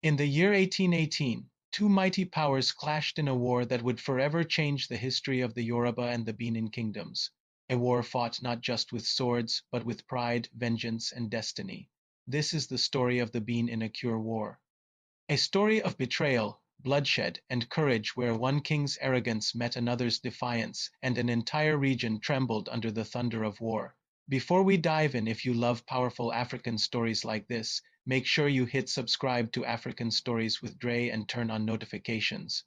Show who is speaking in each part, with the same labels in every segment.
Speaker 1: In the year 1818, two mighty powers clashed in a war that would forever change the history of the Yoruba and the Benin kingdoms. A war fought not just with swords, but with pride, vengeance, and destiny. This is the story of the Benin Akure War. A story of betrayal, bloodshed, and courage where one king's arrogance met another's defiance, and an entire region trembled under the thunder of war. Before we dive in, if you love powerful African stories like this, make sure you hit subscribe to African Stories with Drey and turn on notifications.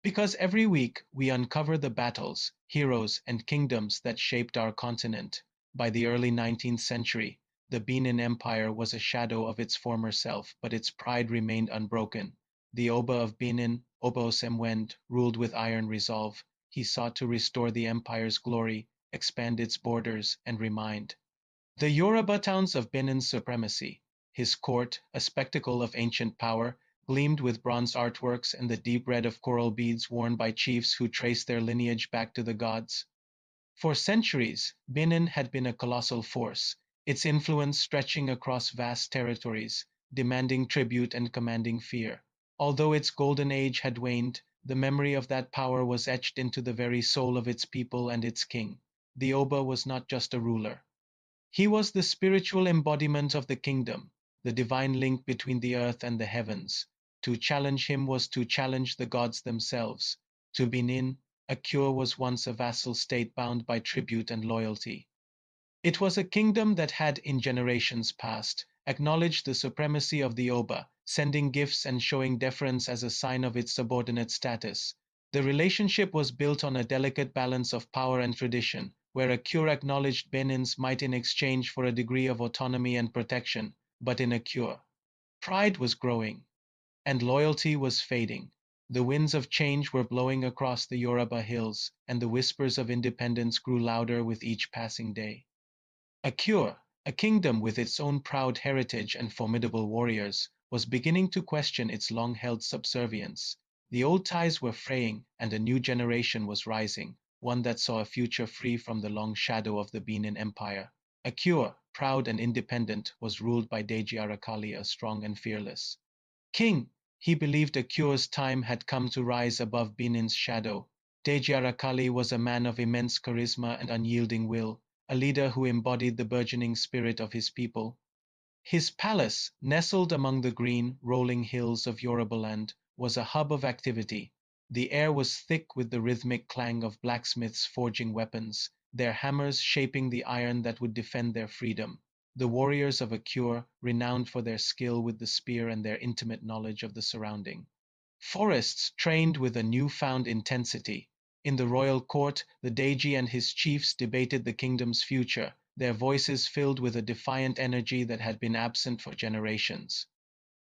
Speaker 1: Because every week we uncover the battles, heroes, and kingdoms that shaped our continent. By the early 19th century, the Benin Empire was a shadow of its former self, but its pride remained unbroken. The Oba of Benin, Oba Osemwend, ruled with iron resolve. He sought to restore the empire's glory, expand its borders, and remind the Yoruba towns of Benin's supremacy. His court, a spectacle of ancient power, gleamed with bronze artworks and the deep red of coral beads worn by chiefs who traced their lineage back to the gods. For centuries, Benin had been a colossal force, its influence stretching across vast territories, demanding tribute and commanding fear. Although its golden age had waned, the memory of that power was etched into the very soul of its people and its king. The Oba was not just a ruler. He was the spiritual embodiment of the kingdom, the divine link between the earth and the heavens. To challenge him was to challenge the gods themselves. To Benin, Akure was once a vassal state bound by tribute and loyalty. It was a kingdom that had, in generations past, acknowledged the supremacy of the Oba, sending gifts and showing deference as a sign of its subordinate status. The relationship was built on a delicate balance of power and tradition, where Akure acknowledged Benin's might in exchange for a degree of autonomy and protection, but in Akure, pride was growing, and loyalty was fading. The winds of change were blowing across the Yoruba hills, and the whispers of independence grew louder with each passing day. Akure, a kingdom with its own proud heritage and formidable warriors, was beginning to question its long-held subservience. The old ties were fraying, and a new generation was rising, one that saw a future free from the long shadow of the Benin Empire. Akure, proud and independent, was ruled by Deji Arakali, a strong and fearless king. He believed Akure's time had come to rise above Benin's shadow. Deji Arakali was a man of immense charisma and unyielding will, a leader who embodied the burgeoning spirit of his people. His palace, nestled among the green, rolling hills of Yorubaland, was a hub of activity. The air was thick with the rhythmic clang of blacksmiths forging weapons, their hammers shaping the iron that would defend their freedom. The warriors of Akure, renowned for their skill with the spear and their intimate knowledge of the surrounding forests, trained with a newfound intensity. In the royal court, the Deji and his chiefs debated the kingdom's future, their voices filled with a defiant energy that had been absent for generations.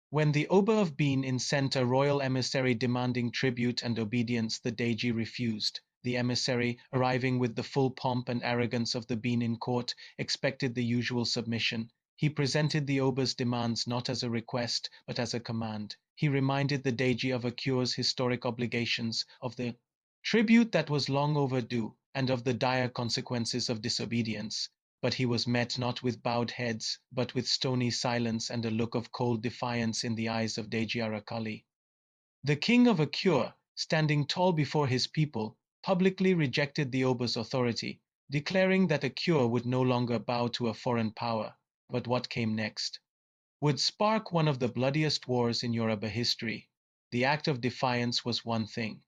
Speaker 1: When the Oba of Benin sent a royal emissary demanding tribute and obedience, the Deji refused. The emissary, arriving with the full pomp and arrogance of the Benin court, expected the usual submission. He presented the Oba's demands not as a request, but as a command. He reminded the Deji of Akure's historic obligations, of the tribute that was long overdue, and of the dire consequences of disobedience. But he was met not with bowed heads, but with stony silence and a look of cold defiance in the eyes of Deji Arakali. The king of Akure, standing tall before his people, publicly rejected the Oba's authority, declaring that Akure would no longer bow to a foreign power. But what came next would spark one of the bloodiest wars in Yoruba history. The act of defiance was one thing.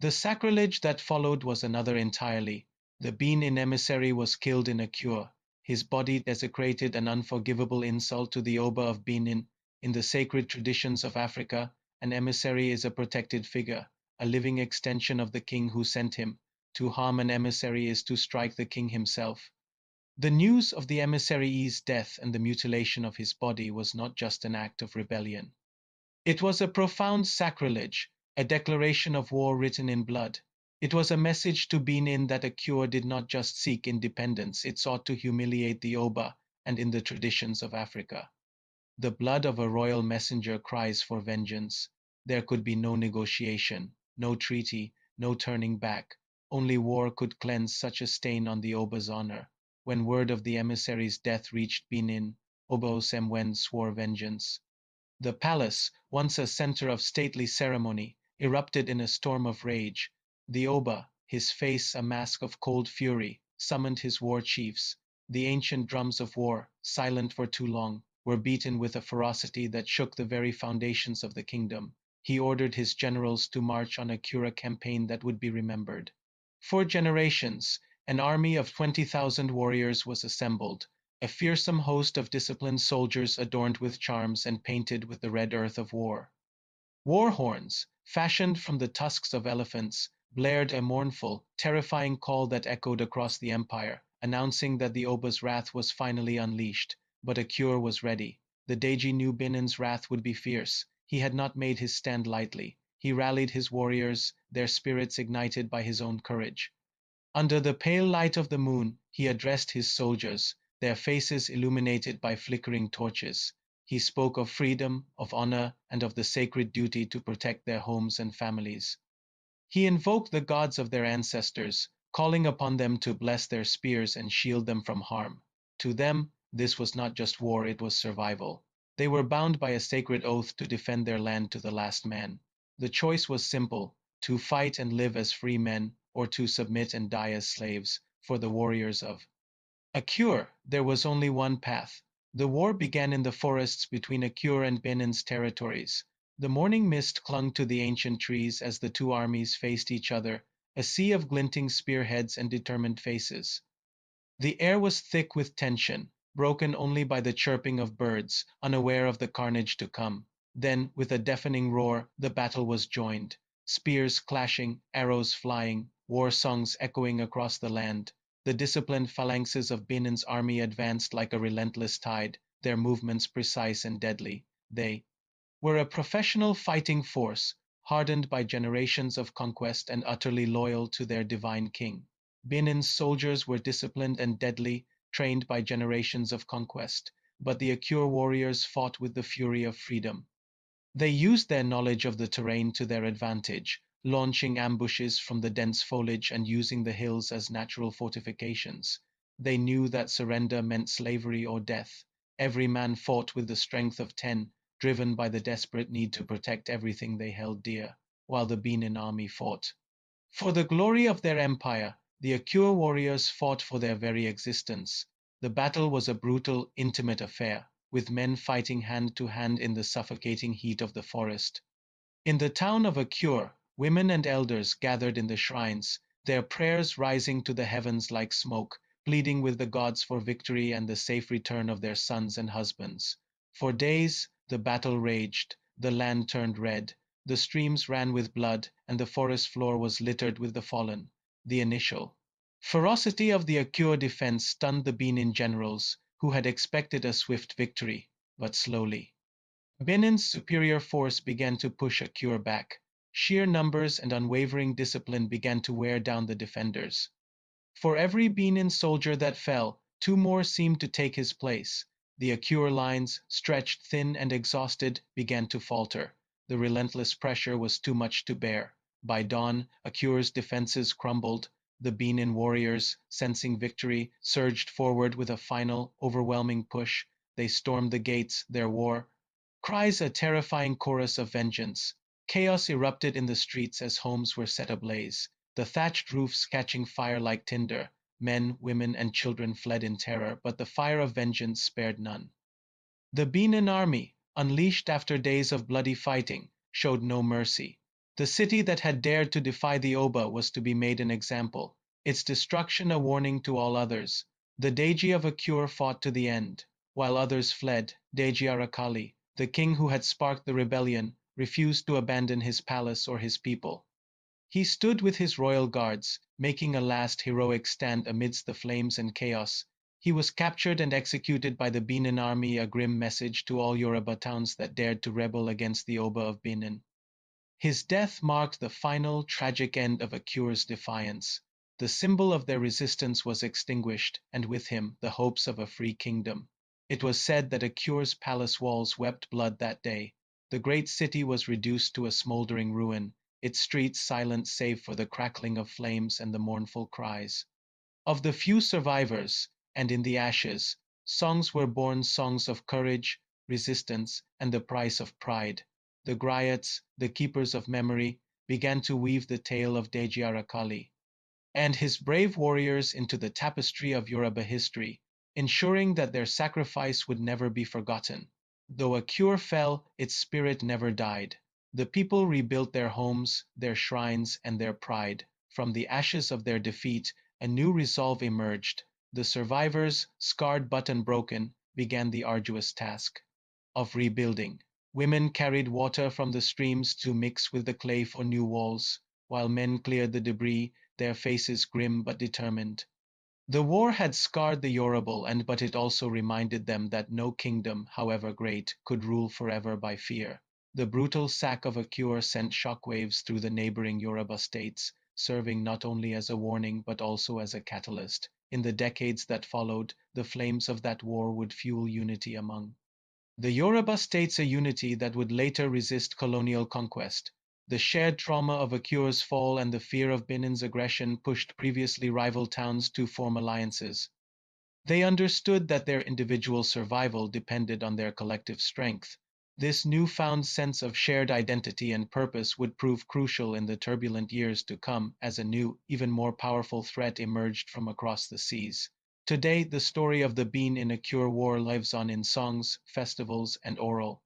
Speaker 1: The sacrilege that followed was another entirely. The Benin emissary was killed in Akure, his body desecrated, an unforgivable insult to the Oba of Benin. In the sacred traditions of Africa, an emissary is a protected figure, a living extension of the king who sent him. To harm an emissary is to strike the king himself. The news of the emissary's death and the mutilation of his body was not just an act of rebellion. It was a profound sacrilege, a declaration of war written in blood. It was a message to Benin that Akure did not just seek independence, it sought to humiliate the Oba, and in the traditions of Africa, the blood of a royal messenger cries for vengeance. There could be no negotiation, no treaty, no turning back. Only war could cleanse such a stain on the Oba's honor. When word of the emissary's death reached Benin, Oba Osemwen swore vengeance. The palace, once a center of stately ceremony, erupted in a storm of rage. The Oba, his face a mask of cold fury, summoned his war chiefs. The ancient drums of war, silent for too long, were beaten with a ferocity that shook the very foundations of the kingdom. He ordered his generals to march on a Akure campaign that would be remembered. For generations, an army of 20,000 warriors was assembled, a fearsome host of disciplined soldiers adorned with charms and painted with the red earth of war. War horns, fashioned from the tusks of elephants, blared a mournful, terrifying call that echoed across the empire, announcing that the Oba's wrath was finally unleashed. But Akure was ready. The Deji knew Benin's wrath would be fierce. He had not made his stand lightly. He rallied his warriors, their spirits ignited by his own courage. Under the pale light of the moon, he addressed his soldiers, their faces illuminated by flickering torches. He spoke of freedom, of honor, and of the sacred duty to protect their homes and families. He invoked the gods of their ancestors, calling upon them to bless their spears and shield them from harm. To them, this was not just war, it was survival. They were bound by a sacred oath to defend their land to the last man. The choice was simple: to fight and live as free men, or to submit and die as slaves. For the warriors of Akure, there was only one path. The war began in the forests between Akure and Benin's territories. The morning mist clung to the ancient trees as the two armies faced each other, a sea of glinting spearheads and determined faces. The air was thick with tension, broken only by the chirping of birds, unaware of the carnage to come. Then, with a deafening roar, the battle was joined. Spears clashing, arrows flying, war songs echoing across the land. The disciplined phalanxes of Benin's army advanced like a relentless tide, their movements precise and deadly. They were a professional fighting force, hardened by generations of conquest and utterly loyal to their divine king. Benin's soldiers were disciplined and deadly, trained by generations of conquest, but the Akure warriors fought with the fury of freedom. They used their knowledge of the terrain to their advantage, launching ambushes from the dense foliage and using the hills as natural fortifications. They knew that surrender meant slavery or death. Every man fought with the strength of 10, driven by the desperate need to protect everything they held dear, while the Benin army fought for the glory of their empire. The Akure warriors fought for their very existence. The battle was a brutal, intimate affair, with men fighting hand to hand in the suffocating heat of the forest. In the town of Akure, women and elders gathered in the shrines, their prayers rising to the heavens like smoke, pleading with the gods for victory and the safe return of their sons and husbands. For days, the battle raged, the land turned red, the streams ran with blood, and the forest floor was littered with the fallen. The initial ferocity of the Akure defense stunned the Benin generals, who had expected a swift victory, but slowly. Benin's superior force began to push Akure back. Sheer numbers and unwavering discipline began to wear down the defenders. For every Benin soldier that fell, two more seemed to take his place. The Akure lines, stretched thin and exhausted, began to falter. The relentless pressure was too much to bear. By dawn, Akure's defenses crumbled. The Benin warriors, sensing victory, surged forward with a final, overwhelming push. They stormed the gates, their war cries a terrifying chorus of vengeance. Chaos erupted in the streets as homes were set ablaze, the thatched roofs catching fire like tinder. Men, women, and children fled in terror, but the fire of vengeance spared none. The Benin army, unleashed after days of bloody fighting, showed no mercy. The city that had dared to defy the Oba was to be made an example, its destruction a warning to all others. The Deji of Akure fought to the end, while others fled. Deji Arakali, the king who had sparked the rebellion, refused to abandon his palace or his people. He stood with his royal guards, making a last heroic stand amidst the flames and chaos. He was captured and executed by the Benin army, a grim message to all Yoruba towns that dared to rebel against the Oba of Benin. His death marked the final, tragic end of Akure's defiance. The symbol of their resistance was extinguished, and with him the hopes of a free kingdom. It was said that Akure's palace walls wept blood that day. The great city was reduced to a smoldering ruin, its streets silent save for the crackling of flames and the mournful cries of the few survivors. And in the ashes, songs were born, songs of courage, resistance, and the price of pride. The griots, the keepers of memory, began to weave the tale of Deji Arakali and his brave warriors into the tapestry of Yoruba history, ensuring that their sacrifice would never be forgotten. Though Akure fell, its spirit never died. The people rebuilt their homes, their shrines, and their pride. From the ashes of their defeat, a new resolve emerged. The survivors, scarred but unbroken, began the arduous task of rebuilding. Women carried water from the streams to mix with the clay for new walls, while men cleared the debris, their faces grim but determined. The war had scarred the Yoruba, but it also reminded them that no kingdom, however great, could rule forever by fear. The brutal sack of Akure sent shockwaves through the neighboring Yoruba states, serving not only as a warning but also as a catalyst. In the decades that followed, the flames of that war would fuel unity among the Yoruba states, a unity that would later resist colonial conquest. The shared trauma of Akure's fall and the fear of Benin's aggression pushed previously rival towns to form alliances. They understood that their individual survival depended on their collective strength. This newfound sense of shared identity and purpose would prove crucial in the turbulent years to come as a new, even more powerful threat emerged from across the seas. Today, the story of the Benin Akure War lives on in songs, festivals, and oral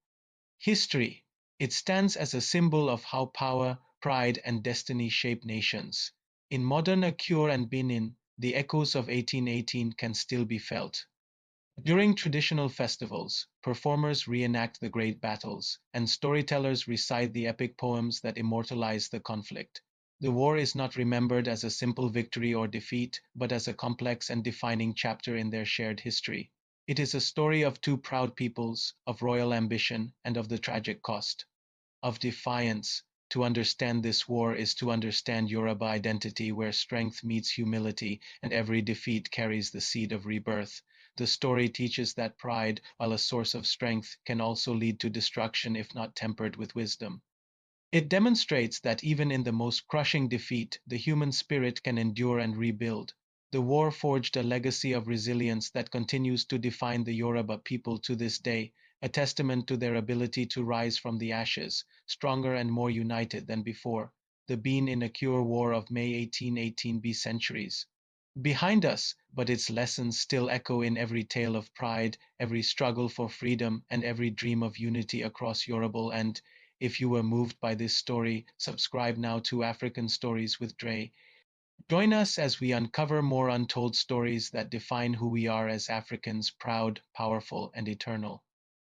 Speaker 1: history. It stands as a symbol of how power, pride, and destiny shape nations. In modern Akure and Benin, the echoes of 1818 can still be felt. During traditional festivals, performers reenact the great battles, and storytellers recite the epic poems that immortalize the conflict. The war is not remembered as a simple victory or defeat, but as a complex and defining chapter in their shared history. It is a story of two proud peoples, of royal ambition, and of the tragic cost of defiance. To understand this war is to understand Yoruba identity, where strength meets humility and every defeat carries the seed of rebirth. The story teaches that pride, while a source of strength, can also lead to destruction if not tempered with wisdom. It demonstrates that even in the most crushing defeat, the human spirit can endure and rebuild. The war forged a legacy of resilience that continues to define the Yoruba people to this day, a testament to their ability to rise from the ashes, stronger and more united than before. The Benin Akure War of May 1818 be centuries behind us, but its lessons still echo in every tale of pride, every struggle for freedom, and every dream of unity across Yoruba. And if you were moved by this story, subscribe now to African Stories with Drey. Join us as we uncover more untold stories that define who we are as Africans, proud, powerful, and eternal.